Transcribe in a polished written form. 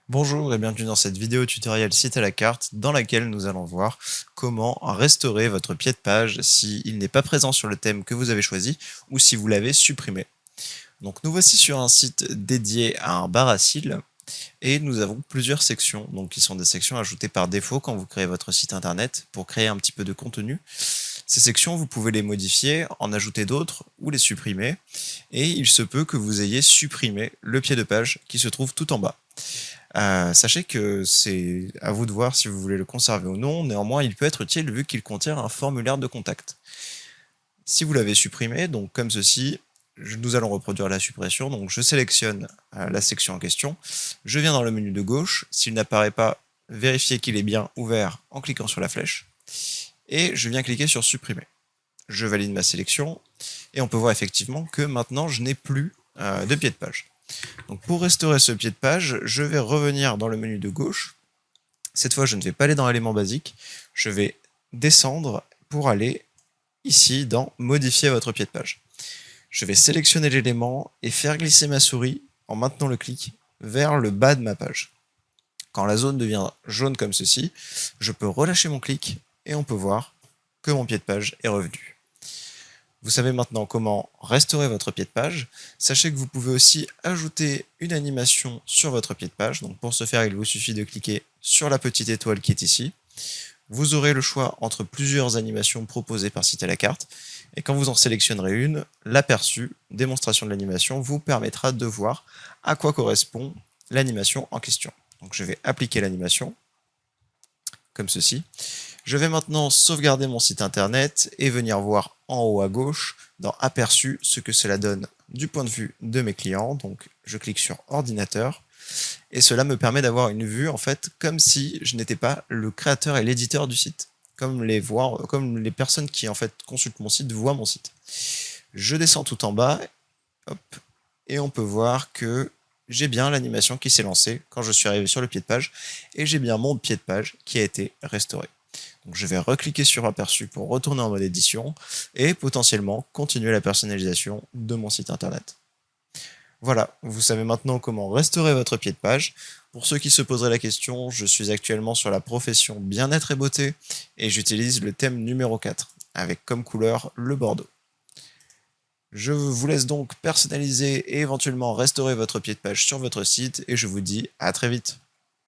Bonjour et bienvenue dans cette vidéo tutoriel site à la carte dans laquelle nous allons voir comment restaurer votre pied de page s'il n'est pas présent sur le thème que vous avez choisi ou si vous l'avez supprimé. Donc nous voici sur un site dédié à un bar à cils et nous avons plusieurs sections, donc qui sont des sections ajoutées par défaut quand vous créez votre site internet pour créer un petit peu de contenu. Ces sections, vous pouvez les modifier, en ajouter d'autres ou les supprimer et il se peut que vous ayez supprimé le pied de page qui se trouve tout en bas. Sachez que c'est à vous de voir si vous voulez le conserver ou non, néanmoins il peut être utile vu qu'il contient un formulaire de contact. Si vous l'avez supprimé, donc comme ceci, nous allons reproduire la suppression, donc je sélectionne la section en question, je viens dans le menu de gauche, s'il n'apparaît pas, vérifiez qu'il est bien ouvert en cliquant sur la flèche, et je viens cliquer sur supprimer. Je valide ma sélection, et on peut voir effectivement que maintenant je n'ai plus de pied de page. Donc pour restaurer ce pied de page, je vais revenir dans le menu de gauche. Cette fois, je ne vais pas aller dans éléments basiques, je vais descendre pour aller ici dans modifier votre pied de page. Je vais sélectionner l'élément et faire glisser ma souris en maintenant le clic vers le bas de ma page. Quand la zone devient jaune comme ceci, je peux relâcher mon clic et on peut voir que mon pied de page est revenu. Vous savez maintenant comment restaurer votre pied de page. Sachez que vous pouvez aussi ajouter une animation sur votre pied de page. Donc pour ce faire, il vous suffit de cliquer sur la petite étoile qui est ici. Vous aurez le choix entre plusieurs animations proposées par site à la carte. Et quand vous en sélectionnerez une, l'aperçu, démonstration de l'animation, vous permettra de voir à quoi correspond l'animation en question. Donc je vais appliquer l'animation, comme ceci. Je vais maintenant sauvegarder mon site internet et venir voir en haut à gauche, dans Aperçu, ce que cela donne du point de vue de mes clients. Donc je clique sur Ordinateur, et cela me permet d'avoir une vue en fait comme si je n'étais pas le créateur et l'éditeur du site, comme les personnes qui en fait consultent mon site voient mon site. Je descends tout en bas, hop, et on peut voir que j'ai bien l'animation qui s'est lancée quand je suis arrivé sur le pied de page, et j'ai bien mon pied de page qui a été restauré. Donc je vais recliquer sur Aperçu pour retourner en mode édition et potentiellement continuer la personnalisation de mon site internet. Voilà, vous savez maintenant comment restaurer votre pied de page. Pour ceux qui se poseraient la question, je suis actuellement sur la profession bien-être et beauté et j'utilise le thème numéro 4 avec comme couleur le bordeaux. Je vous laisse donc personnaliser et éventuellement restaurer votre pied de page sur votre site et je vous dis à très vite.